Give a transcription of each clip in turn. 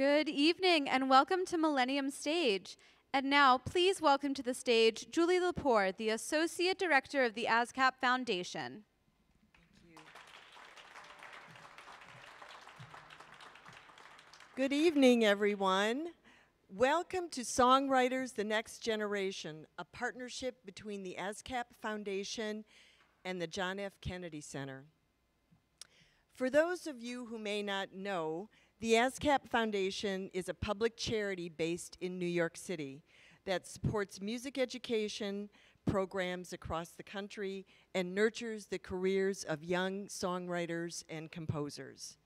Good evening and welcome to Millennium Stage. And now, please welcome to the stage Julie Lepore, the Associate Director of the ASCAP Foundation. Thank you. Good evening, everyone. Welcome to Songwriters, the Next Generation, a partnership between the ASCAP Foundation and the John F. Kennedy Center. For those of you who may not know, the ASCAP Foundation is a public charity based in New York City that supports music education programs across the country and nurtures the careers of young songwriters and composers.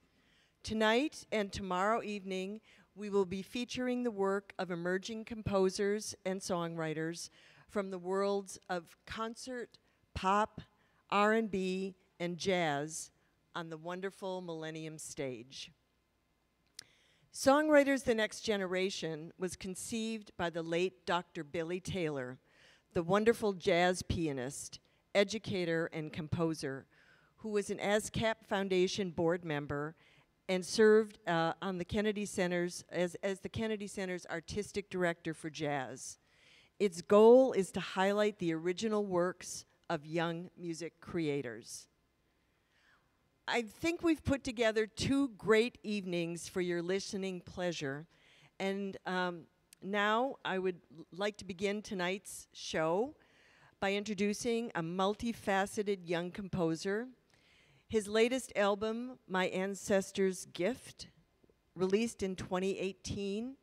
Tonight and tomorrow evening, we will be featuring the work of emerging composers and songwriters from the worlds of concert, pop, R&B, and jazz on the wonderful Millennium Stage. Songwriters the Next Generation was conceived by the late Dr. Billy Taylor, the wonderful jazz pianist, educator, and composer, who was an ASCAP Foundation board member and served on the Kennedy Center's as the Kennedy Center's artistic director for jazz. Its goal is to highlight the original works of young music creators. I think we've put together two great evenings for your listening pleasure. And now I would like to begin tonight's show by introducing a multifaceted young composer. His latest album, My Ancestor's Gift, released in 2018,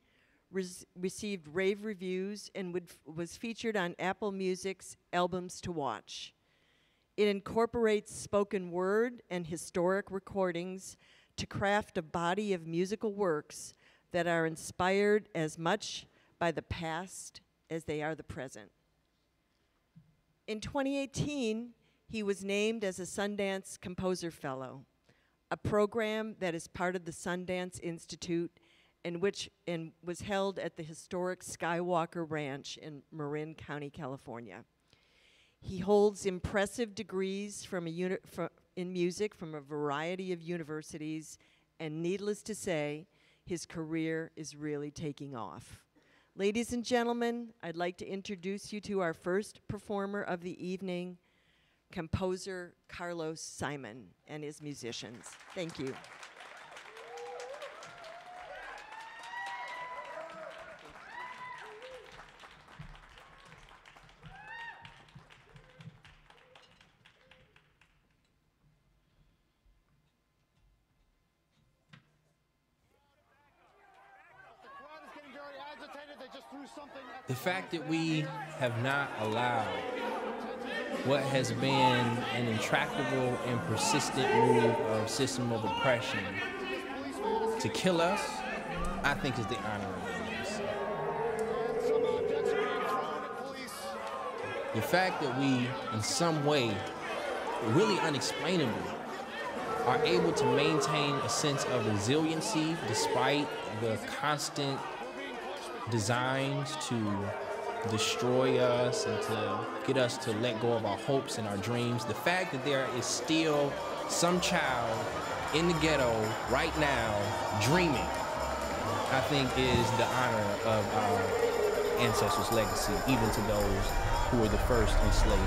received rave reviews and was featured on Apple Music's Albums to Watch. It incorporates spoken word and historic recordings to craft a body of musical works that are inspired as much by the past as they are the present. In 2018, he was named as a Sundance Composer Fellow, a program that is part of the Sundance Institute and was held at the historic Skywalker Ranch in Marin County, California. He holds impressive degrees in music from a variety of universities, and needless to say, his career is really taking off. Ladies and gentlemen, I'd like to introduce you to our first performer of the evening, composer Carlos Simon and his musicians. Thank you. The fact that we have not allowed what has been an intractable and persistent move of system of oppression to kill us, I think is the honor of this. The fact that we, in some way, really unexplainably, are able to maintain a sense of resiliency despite the constant designs to destroy us and to get us to let go of our hopes and our dreams. The fact that there is still some child in the ghetto right now dreaming, I think is the honor of our ancestors' legacy, even to those who were the first enslaved.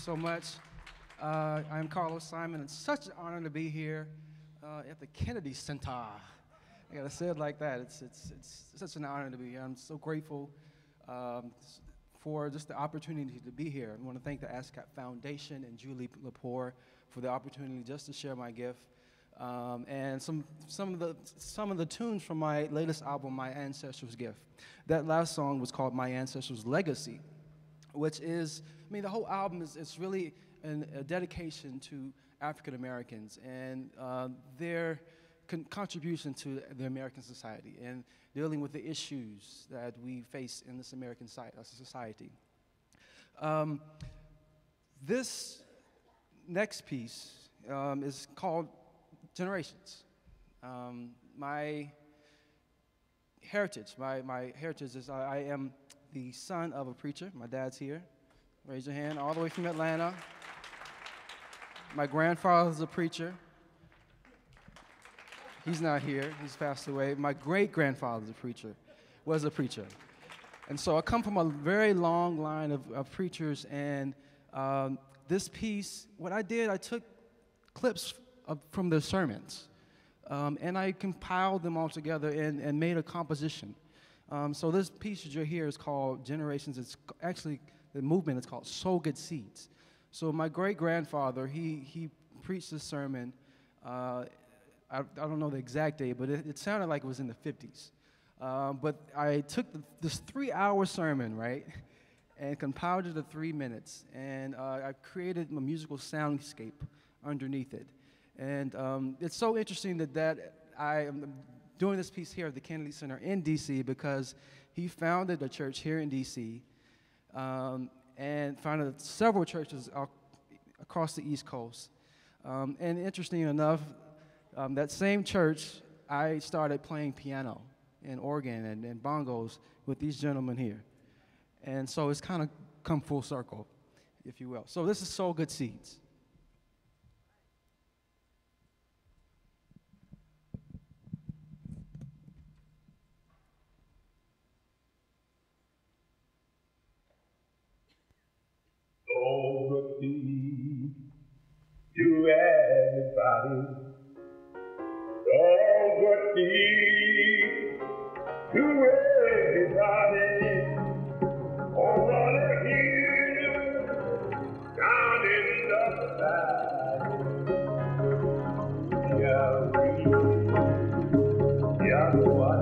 so much. I'm Carlos Simon. It's such an honor to be here at the Kennedy Center. I gotta say it like that. It's such an honor to be here. I'm so grateful for just the opportunity to be here. I want to thank the ASCAP Foundation and Julie Lepore for the opportunity just to share my gift. And some of the tunes from my latest album, My Ancestors' Gift. That last song was called My Ancestors' Legacy, which is, I mean, the whole album is really a dedication to African Americans and their contribution to the American society and dealing with the issues that we face in this American society. This next piece is called Generations. My heritage is I am the son of a preacher. My dad's here. Raise your hand, all the way from Atlanta. My grandfather's a preacher. He's not here, he's passed away. My great-grandfather's a preacher, was a preacher. And so I come from a very long line of preachers, and this piece, what I did, I took clips from their sermons, and I compiled them all together and made a composition. So this piece that you're here is called Generations. It's actually, the movement is called Sow Good Seeds. So my great-grandfather, he preached this sermon, I don't know the exact date, but it sounded like it was in the 50s. But I took this 3-hour sermon, right, and compiled it to 3 minutes, and I created a musical soundscape underneath it. And it's so interesting that I am doing this piece here at the Kennedy Center in D.C. because he founded a church here in D.C. And founded several churches across the East Coast. And interesting enough, that same church, I started playing piano and organ and bongos with these gentlemen here. And so it's kind of come full circle, if you will. So this is Sow Good Seeds. Sow good seeds to everybody. Sow good seeds to everybody. Over the hill, down in the valley. Yeah, what?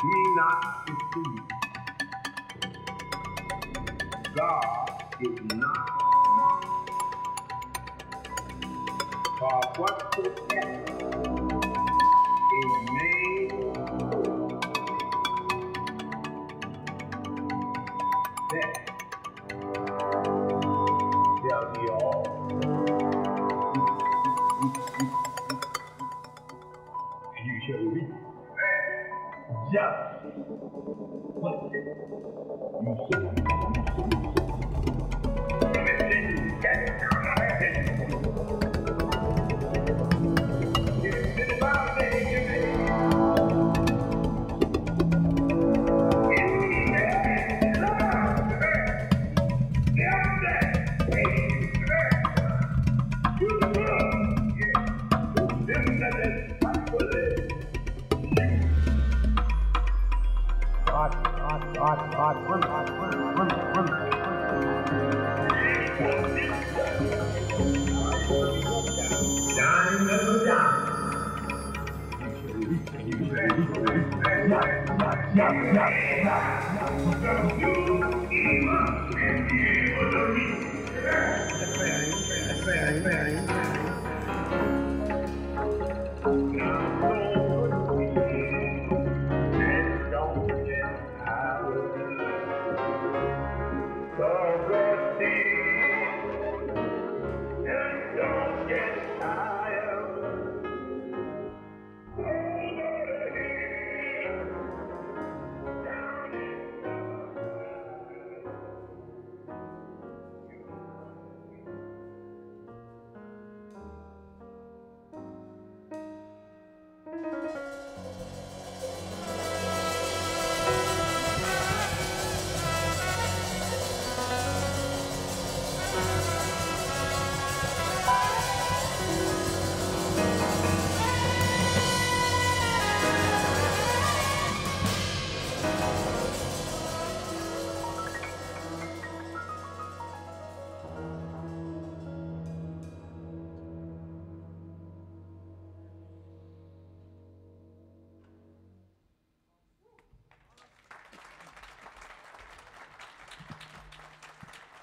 Be not deceived. God is not mocked. For whatsoever is made that shall be all. And you shall reap just what you sow. And you said,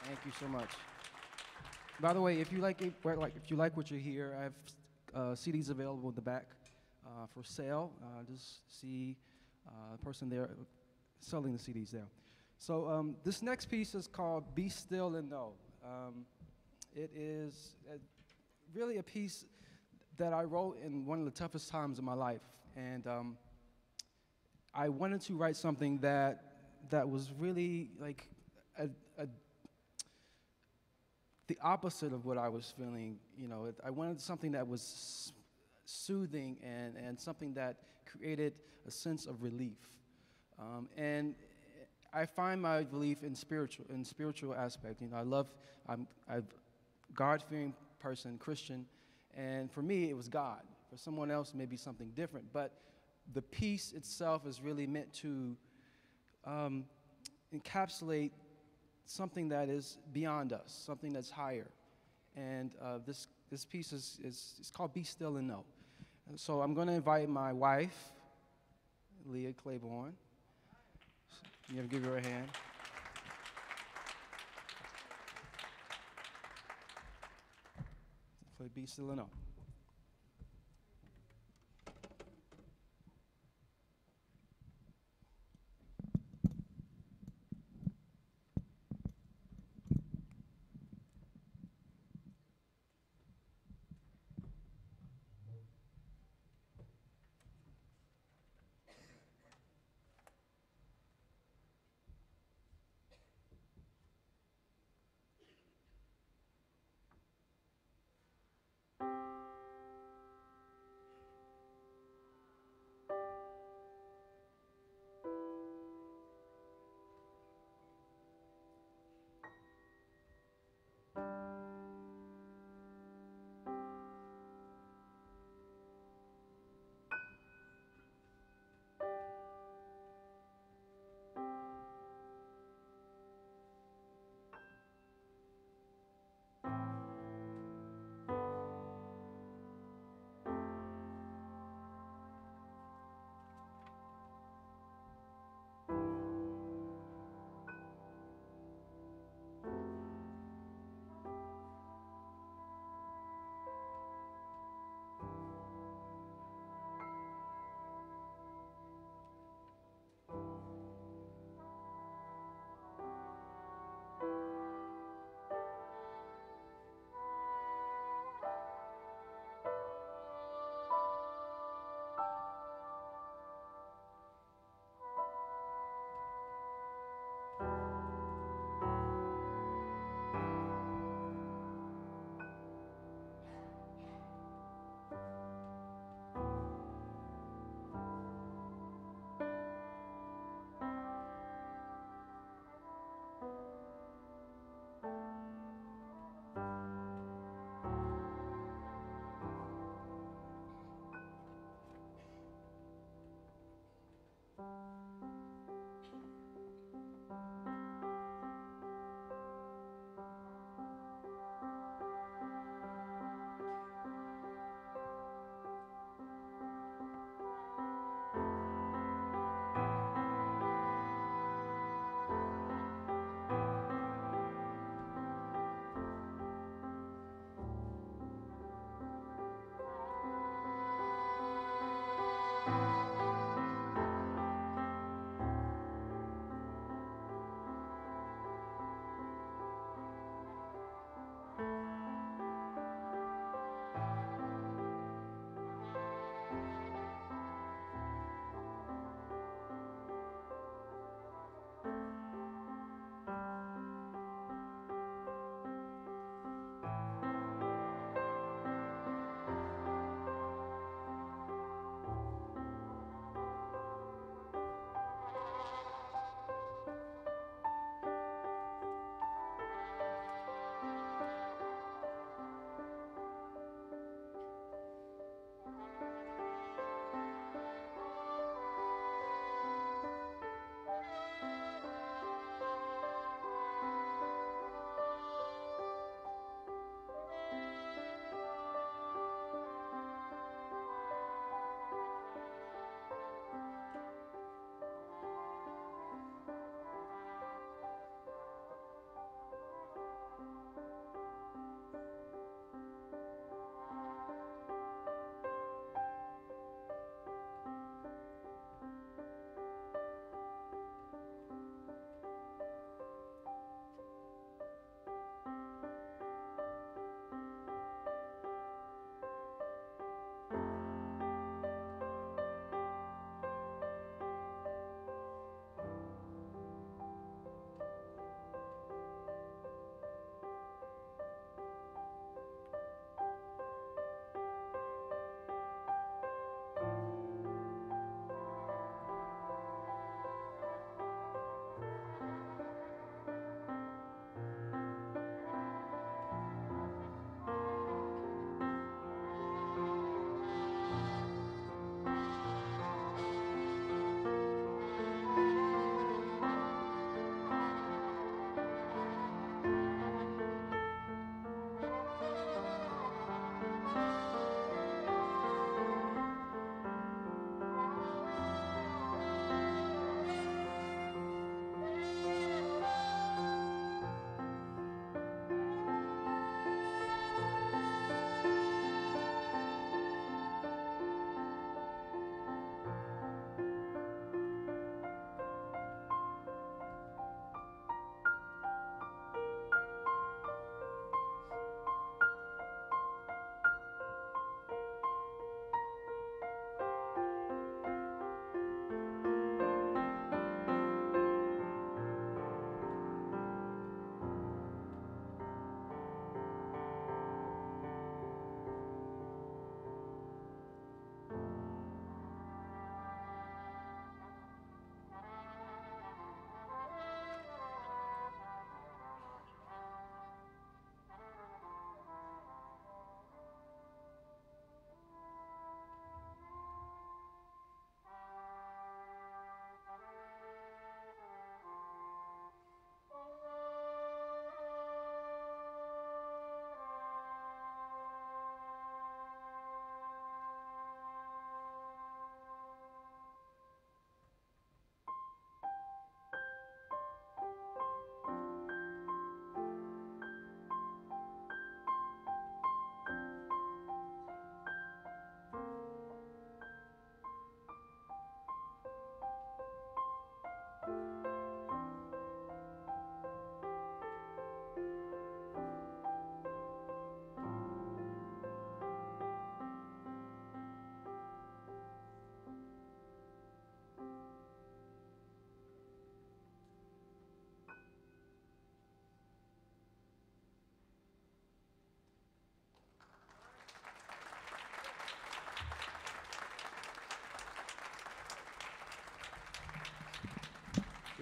Thank you so much. By the way, if you like what you hear, I have CDs available in the back for sale. Just see the person there selling the CDs there. So this next piece is called "Be Still and Know." It is really a piece that I wrote in one of the toughest times of my life, and I wanted to write something that was really like the opposite of what I was feeling. You know, I wanted something that was soothing and something that created a sense of relief. And I find my relief in spiritual aspect. You know, I'm a God-fearing person, Christian, and for me it was God. For someone else, maybe something different. But the piece itself is really meant to encapsulate something that is beyond us, something that's higher. And this piece is called "Be Still and Know." And so I'm going to invite my wife, Leah Claiborne. You have to give her a hand. Play "Be Still and Know."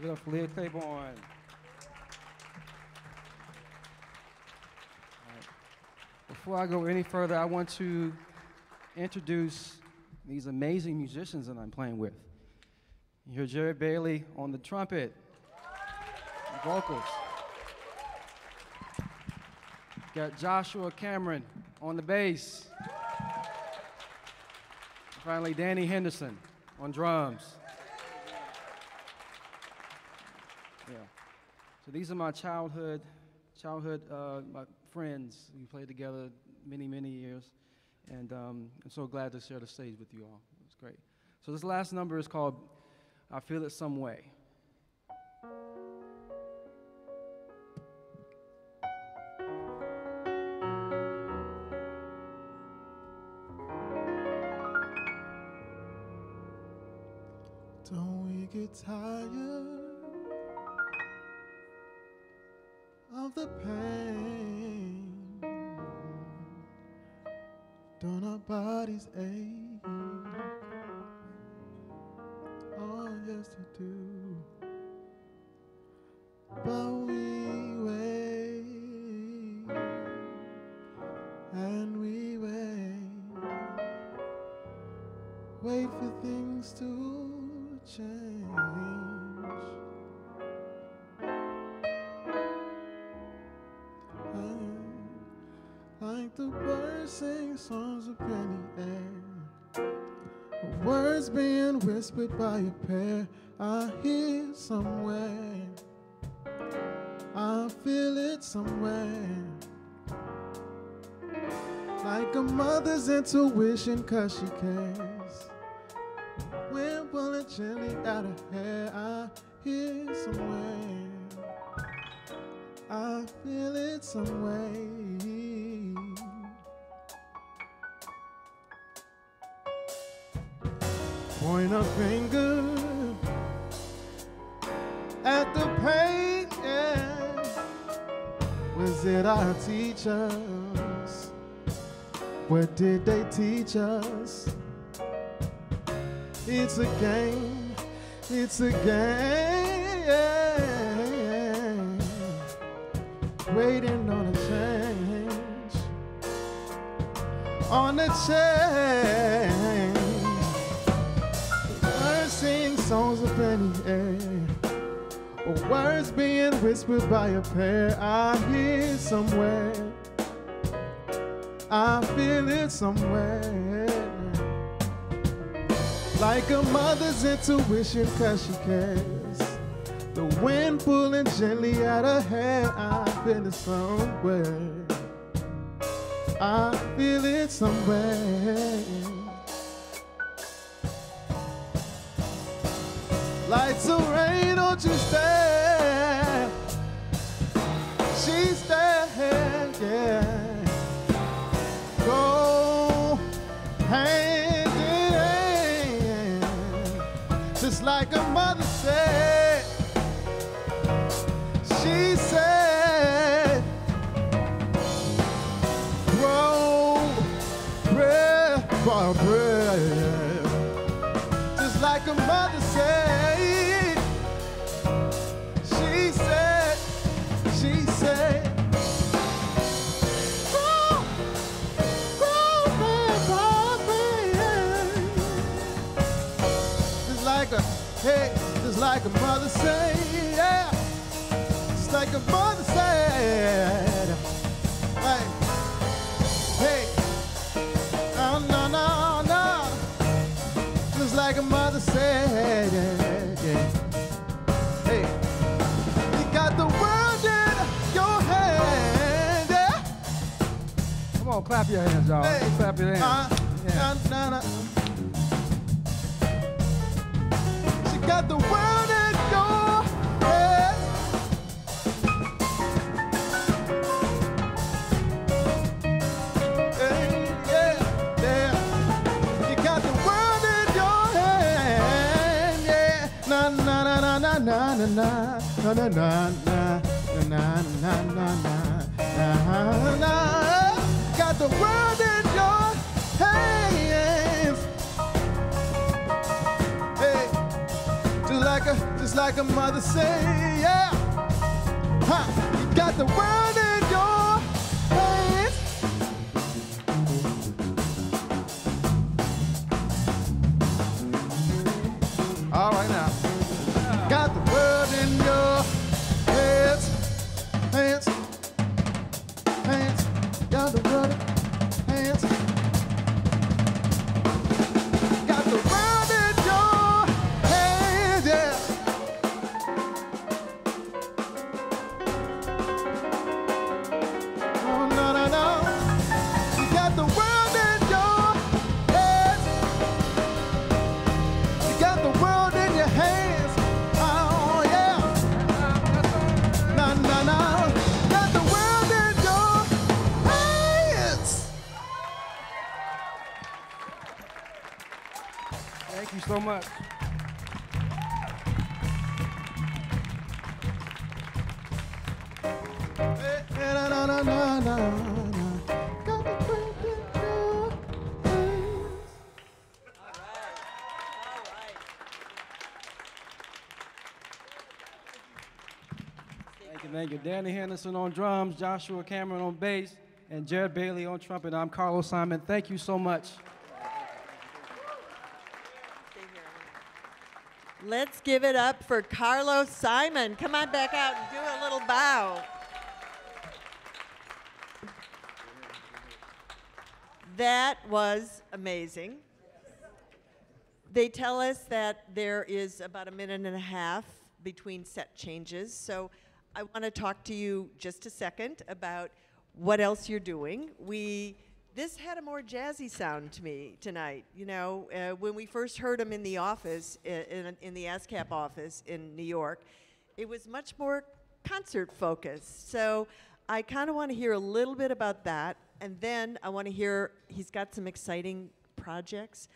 Give it up for Leah Claiborne. All right. Before I go any further, I want to introduce these amazing musicians that I'm playing with. You hear Jared Bailey on the trumpet, vocals. Got Joshua Cameron on the bass. Finally, Danny Henderson on drums. Yeah. So these are my childhood my friends. We played together many years, and I'm so glad to share the stage with you all. It was great. So this last number is called "I Feel It Some Way." Don't we get tired of the pain? Don't our bodies ache? Oh, yes, they do. But we wait, and we wait for things to change. Like the birds sing songs of plenty air, words being whispered by a pair. I hear somewhere, I feel it somewhere. Like a mother's intuition, 'cause she cares. Wind pulling gently out her hair, I hear somewhere, I feel it somewhere. Point a finger at the pain, yeah. Was it our teachers? What did they teach us? It's a game, it's a game, waiting on a change, on a change. Words sing songs of plenty air, words being whispered by a pair. I hear somewhere, I feel it somewhere. Like a mother's intuition, 'cause she cares. The wind pulling gently at her hair, I feel it somewhere, I feel it somewhere. Lights of rain, don't you stare, she's there, yeah. Go hand in hand, just like a mother said. She said, grow bread by bread, just like a mother said. She said, hey, just like a mother said, yeah. Just like a mother said, hey, hey, no, no, no, no. Just like a mother said, yeah, yeah. Hey, you got the world in your hand, yeah. Come on, clap your hands, y'all. Hey, Clap your hands. yeah. No, no. Got the world in your hands. Hey, yeah, yeah. You got the world in your hand, yeah. Na na na na na na na na na na na na na. Got the world in your hands. Just like a mother say, yeah. Ha, you got the world in your hands. All right now. Got the world in your hands. Hands. Hands. Got the world in hands. Got the world in your hands, yeah. Oh, no, no, no. You got the world in your hands. You got the world in your hands. Oh, yeah. No, no, no. Got the world in your hands. Thank you so much. Na, na, na, na, na, na. Got the world in your hands. Thank you. Danny Henderson on drums, Joshua Cameron on bass, and Jared Bailey on trumpet. I'm Carlos Simon. Thank you so much. Let's give it up for Carlos Simon. Come on back out and do a little bow. That was amazing. They tell us that there is about a minute and a half between set changes, so I want to talk to you just a second about what else you're doing. This had a more jazzy sound to me tonight. You know, when we first heard him in the office, in the ASCAP office in New York, it was much more concert focused. So I kind of want to hear a little bit about that, and then I want to hear, he's got some exciting projects.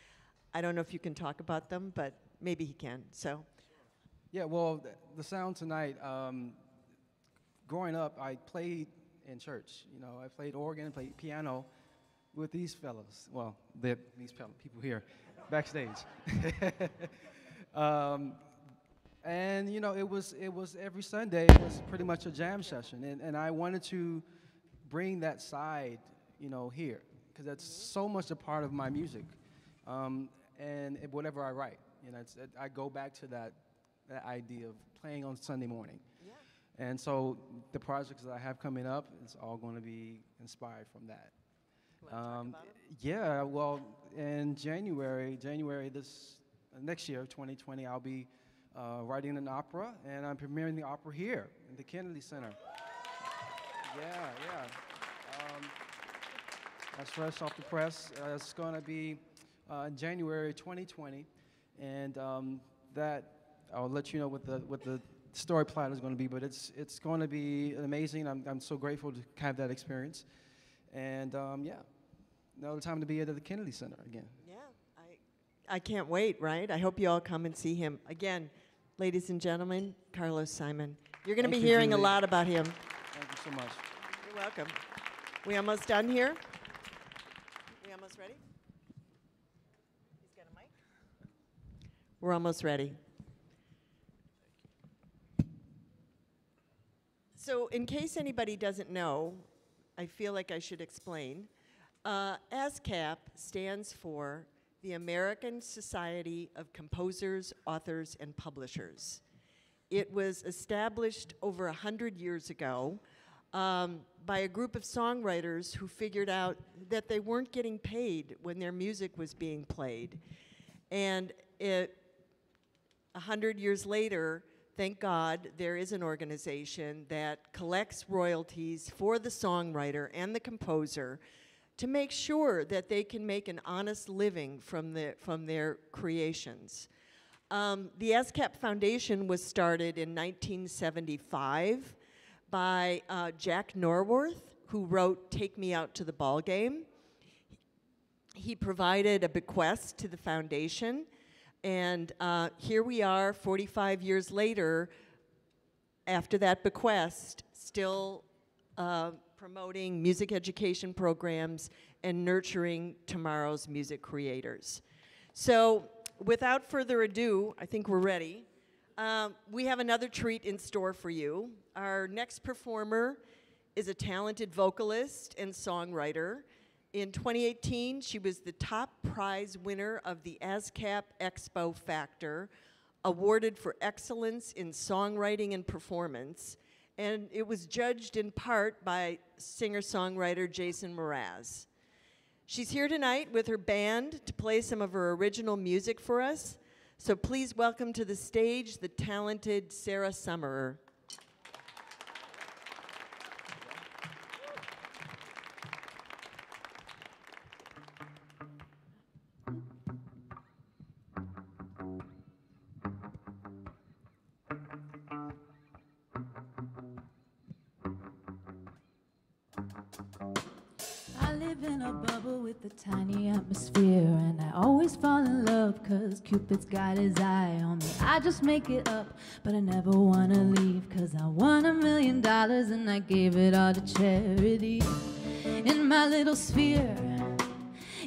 I don't know if you can talk about them, but maybe he can, so. Yeah, well, the sound tonight, growing up, I played in church. You know, I played organ, played piano with these fellows. Well, these people here, backstage. And you know, it was every Sunday. It was pretty much a jam session, and I wanted to bring that side, you know, here, because that's so much a part of my music, and whatever I write, you know, I go back to that idea of playing on Sunday morning. Yeah. And so the projects that I have coming up, it's all going to be inspired from that. Talk about it? Yeah, well, in January next year, 2020, I'll be writing an opera, and I'm premiering the opera here in the Kennedy Center. Yeah. That's fresh off the press. It's going to be January 2020, and that I'll let you know what the story plot is going to be. But it's going to be amazing. I'm so grateful to have that experience, and yeah, now the time to be at the Kennedy Center again. Yeah, I can't wait, right? I hope you all come and see him. Again, ladies and gentlemen, Carlos Simon. You're going to be Thank you, hearing a Julie. lot about him. Thank you so much. You're welcome. We almost done here? We almost ready? He's got a mic? We're almost ready. So in case anybody doesn't know, I feel like I should explain. ASCAP stands for the American Society of Composers, Authors, and Publishers. It was established over 100 years ago by a group of songwriters who figured out that they weren't getting paid when their music was being played. And 100 years later, thank God, there is an organization that collects royalties for the songwriter and the composer to make sure that they can make an honest living from their creations. The ASCAP Foundation was started in 1975 by Jack Norworth, who wrote "Take Me Out to the Ball Game." He provided a bequest to the foundation, and here we are 45 years later, after that bequest, still promoting music education programs and nurturing tomorrow's music creators. So without further ado, I think we're ready. We have another treat in store for you. Our next performer is a talented vocalist and songwriter. In 2018, she was the top prize winner of the ASCAP Expo Factor, awarded for excellence in songwriting and performance, and it was judged in part by singer-songwriter Jason Mraz. She's here tonight with her band to play some of her original music for us, so please welcome to the stage the talented Sarah Summerer. I live in a bubble with a tiny atmosphere, and I always fall in love cause Cupid's got his eye on me. I just make it up, but I never wanna leave cause I won $1 million and I gave it all to charity. In my little sphere,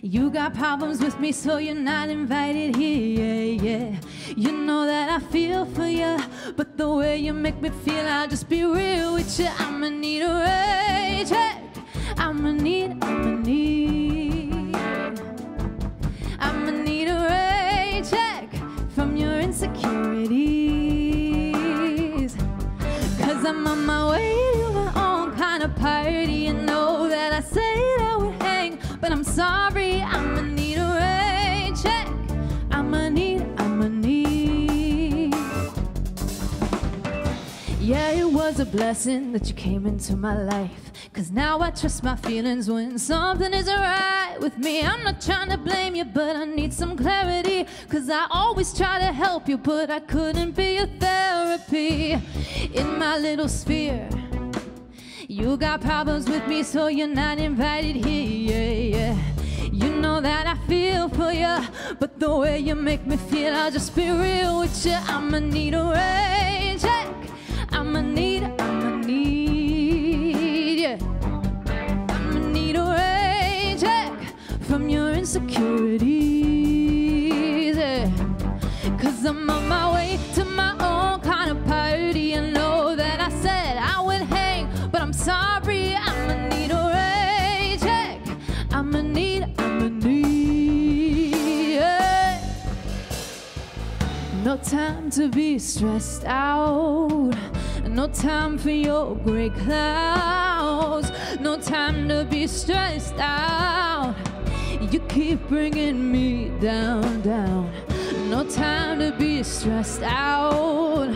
you got problems with me, so you're not invited here, yeah. You know that I feel for you, but the way you make me feel, I'll just be real with you. I'ma need a rage check. I'ma need a rage check from your insecurities. Cause I'm on my way to my own kind of party. You know that I said I would hang, but I'm sorry, I'ma need a rage check. I'ma need. Yeah, it was a blessing that you came into my life, cause now I trust my feelings when something isn't right with me. I'm not trying to blame you, but I need some clarity, cause I always try to help you, but I couldn't be your therapy. In my little sphere, you got problems with me, so you're not invited here, yeah. You know that I feel for you, but the way you make me feel, I'll just be real with you. I'ma need a rage check. I'ma need, yeah. I'ma need a rage check from your insecurities, yeah. Cause I'm on my way to my own kind of party. I know that I said I would hang, but I'm sorry, I'ma need a rage check. I'ma need, yeah. No time to be stressed out. No time for your gray clouds. No time to be stressed out. You keep bringing me down, down. No time to be stressed out.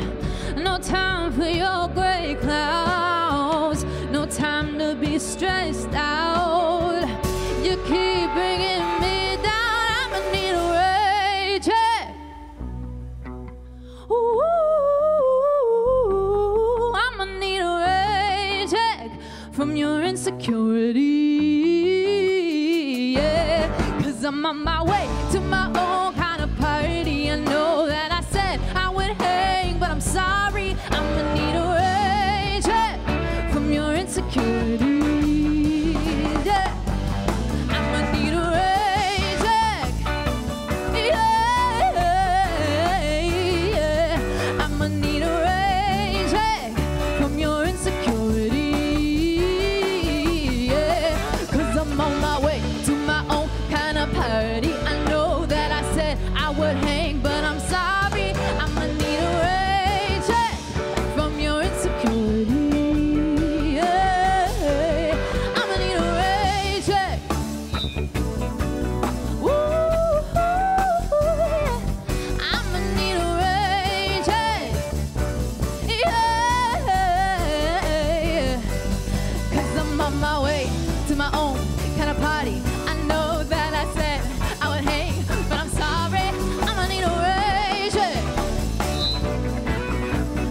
No time for your gray clouds. No time to be stressed out. You keep bringing me down. I'ma need a rage check. Ooh. From your insecurity, yeah. Cause I'm on my way to my own kind of party. I know that I said I would hang, but I'm sorry, I'ma need a rage check from your insecurity, yeah. I'ma need a rage check, yeah. I'ma need a rage check from your insecurity. On my way to my own kind of party. I know that I said I would hang, but I'm sorry, I'ma need a rage check from your insecurity, yeah. I'ma need a rage check. Ooh, yeah. I'ma need a rage check, yeah. Cause I'm on my way to my own kind of party. I know that I said I would hang, but I'm sorry, I'ma need a rage check.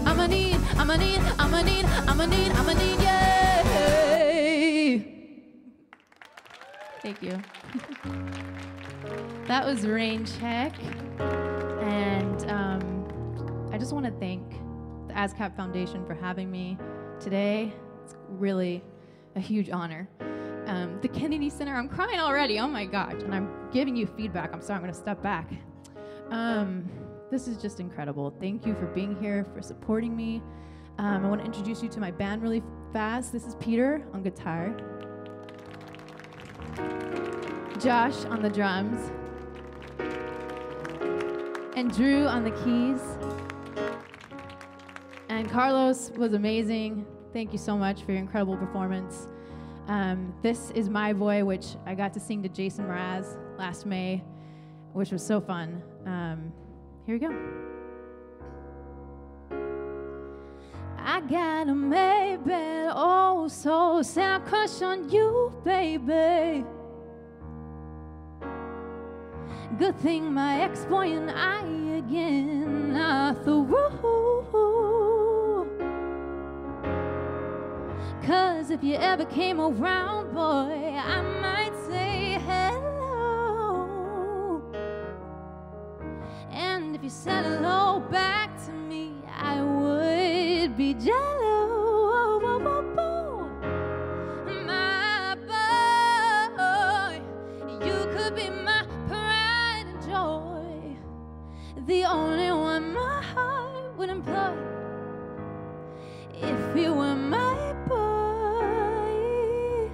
I'ma need, yay. Thank you. That was Rain Check, and I just want to thank the ASCAP Foundation for having me today. It's really a huge honor. The Kennedy Center, I'm crying already, oh my gosh, and I'm giving you feedback. I'm sorry, I'm gonna step back. This is just incredible. Thank you for being here, for supporting me. I want to introduce you to my band really fast. This is Peter on guitar, Josh on the drums, and Drew on the keys. And Carlos was amazing. Thank you so much for your incredible performance. This is My Boy, which I got to sing to Jason Mraz last May, which was so fun. Here we go. I got a Maybach, oh so sad crush on you, baby. Good thing my ex-boy and I again are through. 'Cause if you ever came around, boy, I might say hello. And if you said hello back to me, I would be jealous. My boy, you could be my pride and joy, the only one my heart would employ. If you were my boy,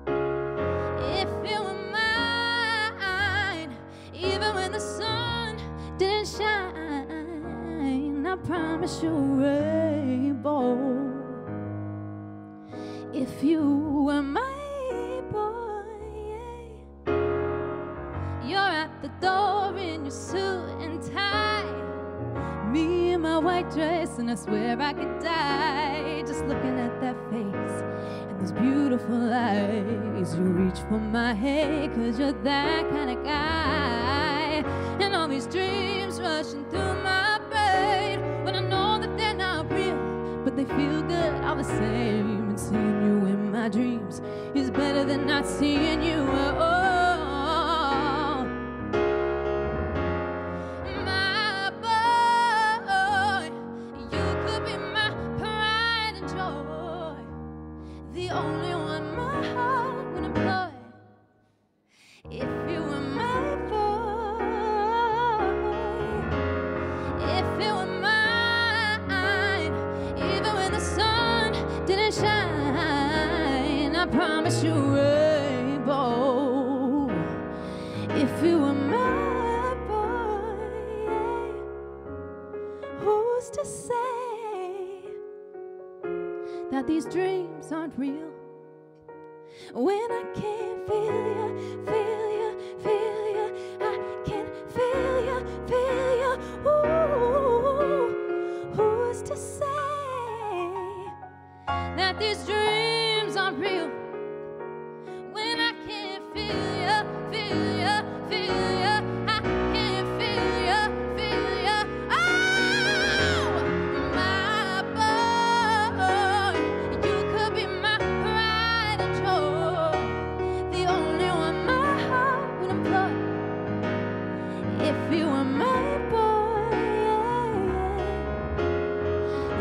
if you were mine, even when the sun didn't shine, I promise you a rainbow. If you were my boy, you're at the door in your suit and tie, me in my white dress, and I swear I could die just looking at that face and those beautiful eyes. You reach for my head 'cause you're that kind of guy. And all these dreams rushing through my brain, when I know that they're not real, but they feel good all the same. And seeing you in my dreams is better than not seeing you at all. My boy, you could be my pride and joy, the only one my heart would employ. If you were my boy, if you were mine, even when the sun didn't shine, I promise you a rainbow. If you were my boy, who's to say that these dreams aren't real? When I can't feel you, feel you, feel you, I can feel you, feel you. Ooh, who's to say that these dreams aren't real? When I can't feel you, feel you, feel you, I can feel you, feel you. Oh, my boy, you could be my pride and joy, the only one my heart would employ. If you were my boy,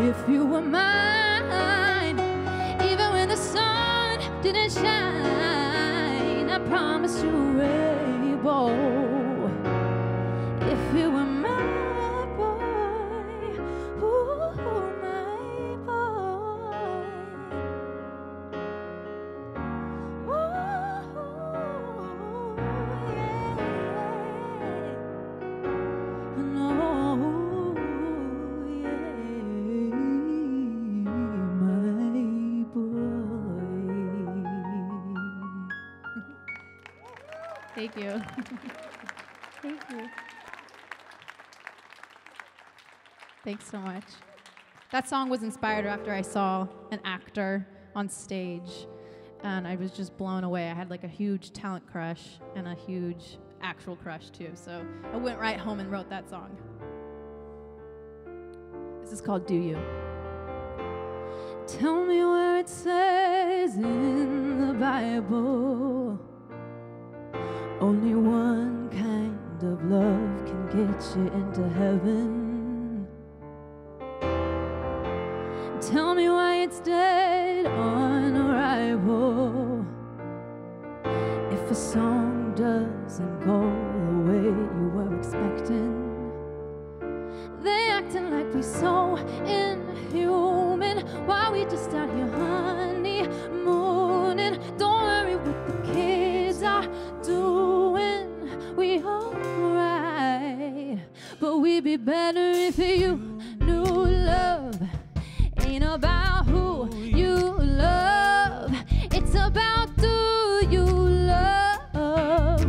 if you were mine, even when the sun didn't shine, I promise you a rainbow. If you were my boy, ooh, my boy. Ooh, yeah. No, yeah, my boy. Thank you. Thank you. Thanks so much. That song was inspired after I saw an actor on stage, and I was just blown away. I had like a huge talent crush and a huge actual crush too, so I went right home and wrote that song. This is called Do You. Tell me where it says in the Bible only one kind of love can get you into heaven. Tell me why it's dead on arrival if a song doesn't go the way you were expecting. acting like we so inhuman. Why we just out here honeymooning? Don't worry what the kids are doing. We alright, but we'd be better if you knew love ain't about who you love. It's about do you love?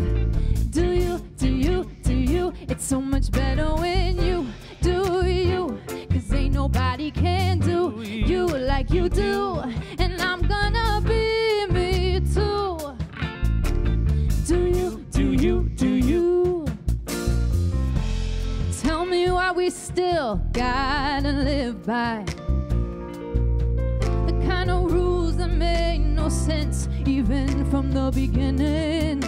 Do you, do you, do you? It's so much better when you do you. 'Cause ain't nobody can do you like you do. And I'm gonna be me too. Do you, do you, do you? Tell me why we still gotta live by the kind of rules that make no sense even from the beginning.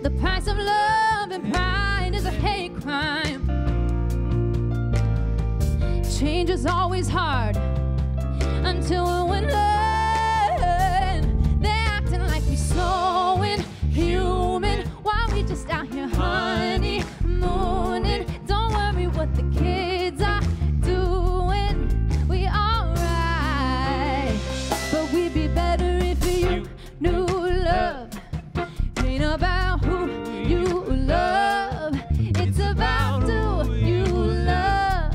The price of love and pride is a hate crime. Change is always hard until we learn. They're acting like we so inhuman. Why we just out here honeymooning? Don't worry what the kids are doing. We alright, but we'd be better if you knew love ain't about who you love. It's about do you love?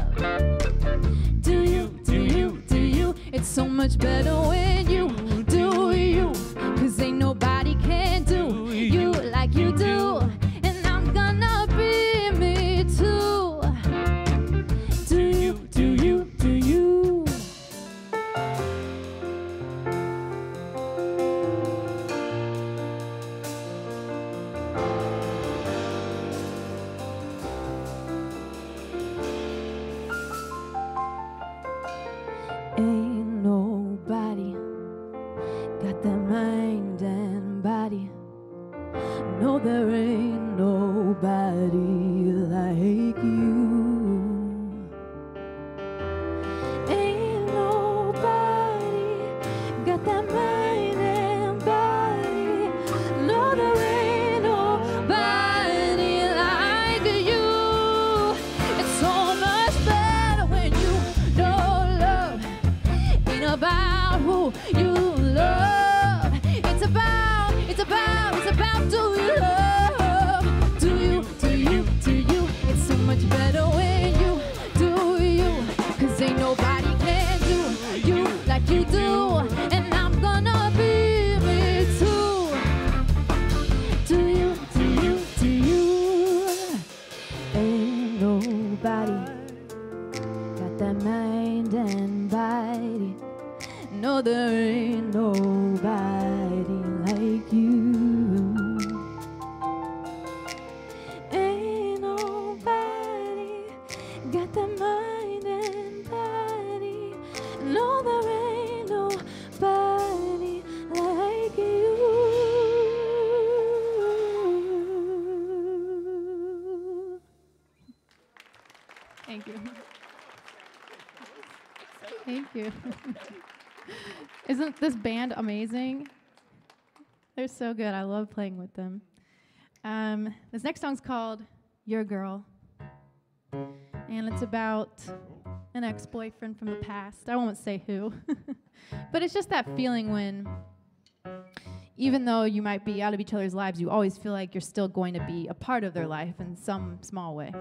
Do you, do you, do you? It's so much better when you do you. 'Cause ain't nobody can do you like you do. And I'm gonna be me too. Do you, do you, do you? Ain't nobody got that mind and body. No, there ain't nobody like you. Ain't nobody got that mind and body. No, there ain't nobody like you. It's so much better when you know love ain't about who you love. It's about do you love? Do you, do you, do you? It's so much better when you do you. 'Cause ain't nobody can do you like you do. And I'm gonna be me too. Do you, do you, do you? Ain't nobody got that mind and body. No, there ain't nobody like you. Ain't nobody got that mind and body. No, there ain't nobody like you. Thank you. Thank you. Isn't this band amazing? They're so good. I love playing with them. This next song's called Your Girl. And it's about an ex-boyfriend from the past. I won't say who. But it's just that feeling when, even though you might be out of each other's lives, you always feel like you're still going to be a part of their life in some small way.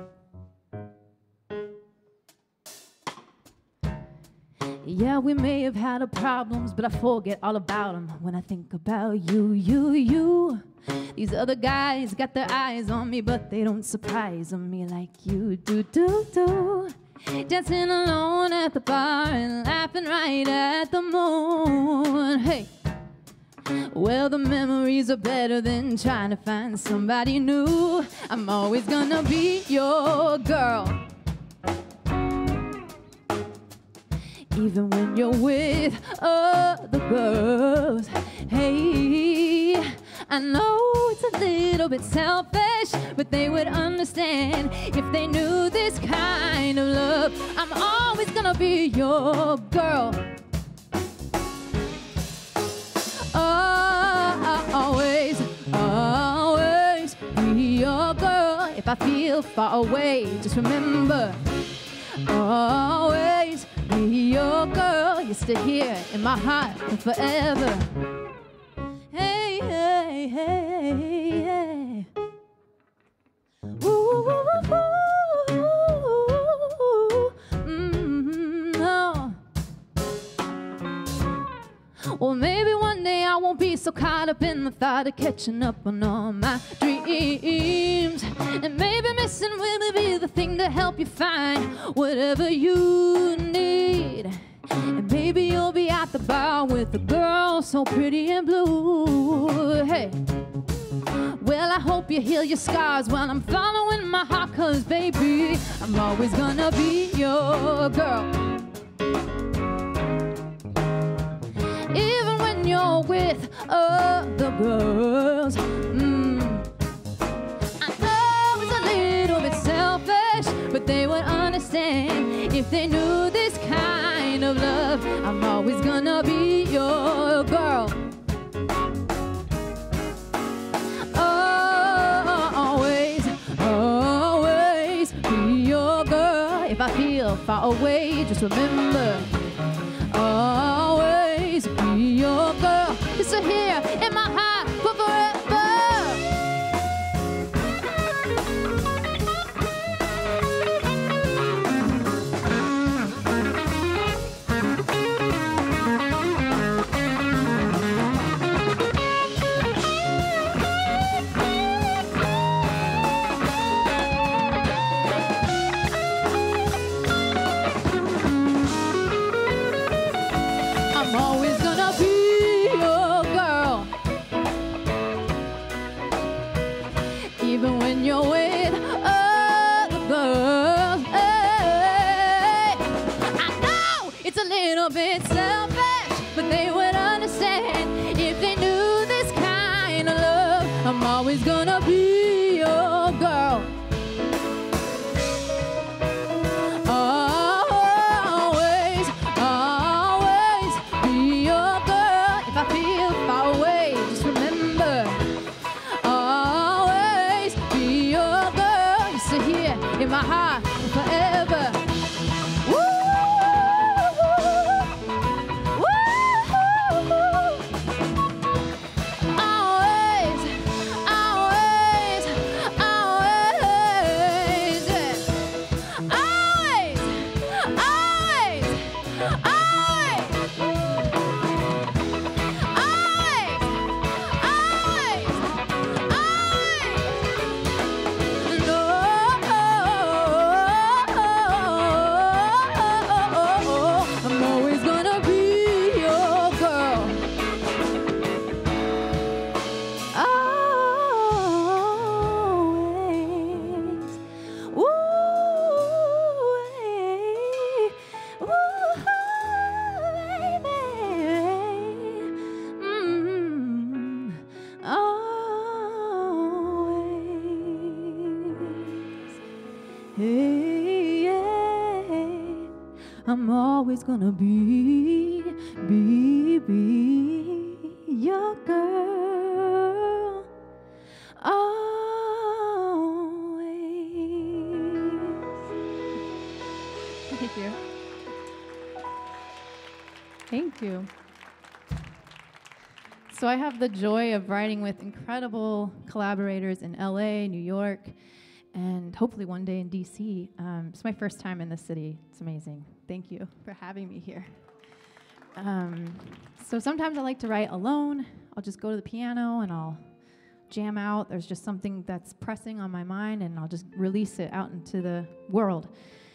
Yeah, we may have had our problems, but I forget all about them when I think about you, you, you. These other guys got their eyes on me, but they don't surprise me like you do, do, do. Dancing alone at the bar and laughing right at the moon. Hey, well, the memories are better than trying to find somebody new. I'm always gonna be your girl. Even when you're with other girls. Hey, I know it's a little bit selfish, but they would understand if they knew this kind of love. I'm always gonna be your girl. Always, always be your girl. If if I feel far away, just remember, always be your girl. You're still here in my heart forever. Hey, hey, hey, hey. Woo, woo, woo, woo. Oh. Well, maybe one day I won't be so caught up in the thought of catching up on all my dreams. And maybe missing will be the thing to help you find whatever you need. And maybe you'll be at the bar with a girl so pretty and blue. Hey, well, I hope you heal your scars while I'm following my heart, 'cause baby, I'm always gonna be your girl. Even when you're with other girls. I know it's a little bit selfish, but they would understand if they knew this kind of love. I'm always gonna be your girl. Always, always be your girl. If I feel far away, just remember, always be your girl. You're still here in my heart for forever. I'm always gonna be your girl. Even when you're with other girls. Hey, I know it's a little bit selfish, but they would understand if they knew this kind of love. I'm always gonna be your girl. Always, always be your girl. If I feel far away, just remember, always be your girl. You're still here in my heart forever. Woo! Woo! Always, always, always, yeah. Always, always, always, always, always, no. I'm always gonna be your girl. Always. Hey, yeah. I'm always gonna be your girl. Always. Thank you. Thank you. So I have the joy of writing with incredible collaborators in LA, New York, and hopefully one day in DC. It's my first time in the city. It's amazing. Thank you for having me here. So sometimes I like to write alone. I'll just go to the piano and I'll jam out. There's just something that's pressing on my mind, and I'll just release it out into the world.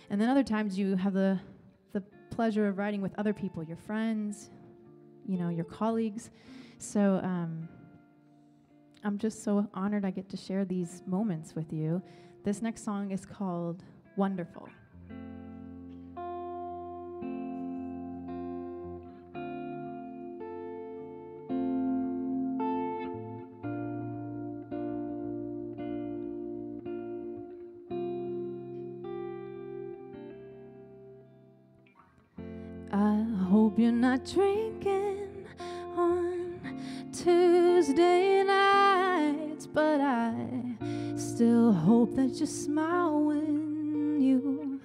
And then other times you have the pleasure of writing with other people, your friends, your colleagues. So I'm just so honored I get to share these moments with you. This next song is called Wonderful. I hope you're not drinking on Tuesday nights, but I still hope that you smile when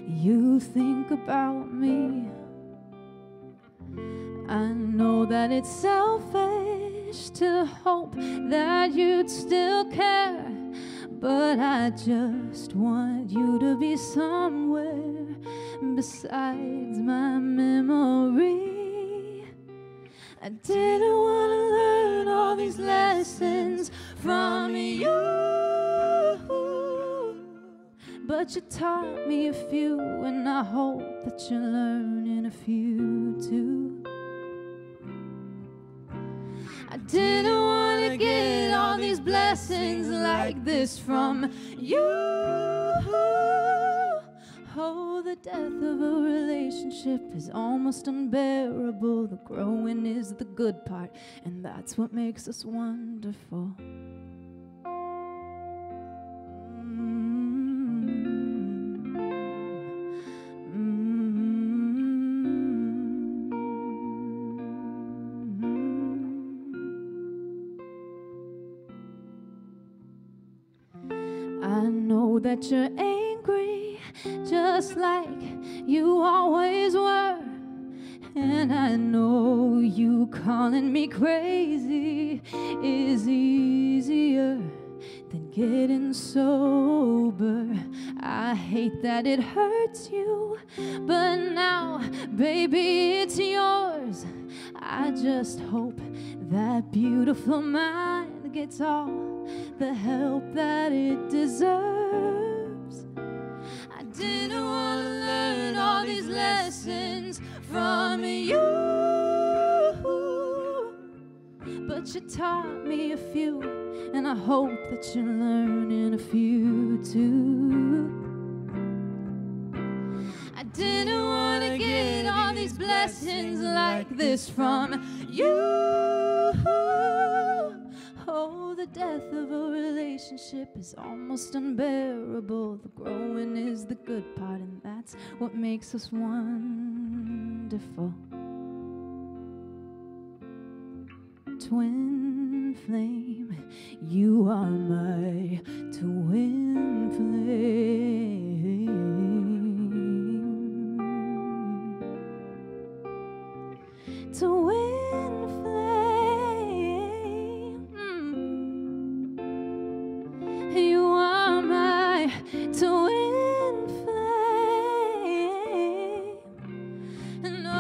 you think about me. I know that it's selfish to hope that you'd still care, but I just want you to be somewhere besides my memory. I didn't want to learn all these lessons from you, but you taught me a few, and I hope that you're learning a few too. I didn't want to get all these blessings like this from you. Oh, the death of a relationship is almost unbearable. The growing is the good part, and that's what makes us wonderful. I know that you're angry, just like you always were. And I know you calling me crazy is easier than getting sober. I hate that it hurts you, but now, baby, it's yours. I just hope that beautiful mind gets all the help that it deserves. I didn't want to learn all these lessons from you, but you taught me a few, and I hope that you're learning a few too. I didn't want to get all these blessings like this from you. Oh, the death of a relationship is almost unbearable. The growing is the good part, and that's what makes us wonderful. Twin flame, you are my twin flame. Twin flame, you are my twin flame. No,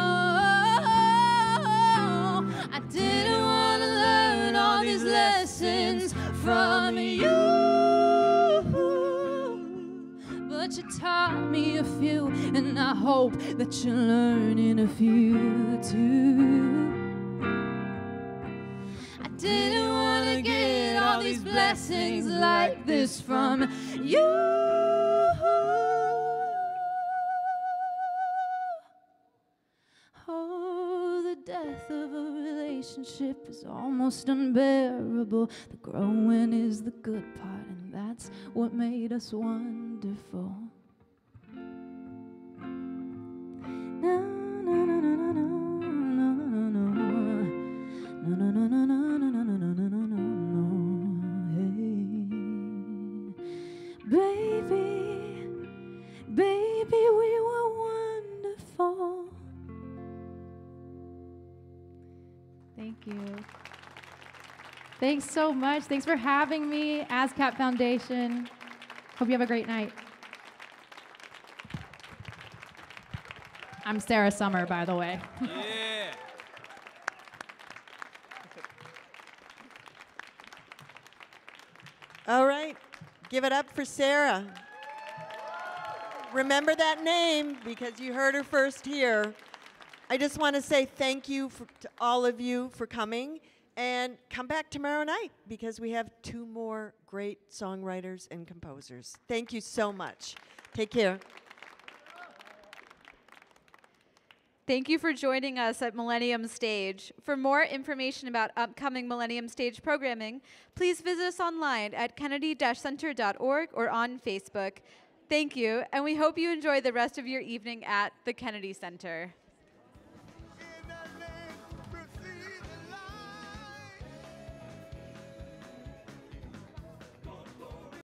I didn't want to learn all these lessons from you, but you taught me a few, and I hope that you're learning a few too. I didn't want to get all these blessings like this from you. Oh, the death of a relationship is almost unbearable. The growing is the good part, and that's what made us wonderful. Na, na, na, na, na, na, na, na, na. Na, na, na, na, na, na, na, na, na, na, na, hey. Baby, baby, we were wonderful. Thank you. Thanks so much. Thanks for having me, ASCAP Foundation. Hope you have a great night. I'm Sarah Summer, by the way. Yeah. All right, give it up for Sarah. Remember that name because you heard her first here. I just want to say thank you to all of you for coming, and come back tomorrow night because we have 2 more great songwriters and composers. Thank you so much. Take care. Thank you for joining us at Millennium Stage. For more information about upcoming Millennium Stage programming, please visit us online at kennedy-center.org or on Facebook. Thank you, and we hope you enjoy the rest of your evening at the Kennedy Center.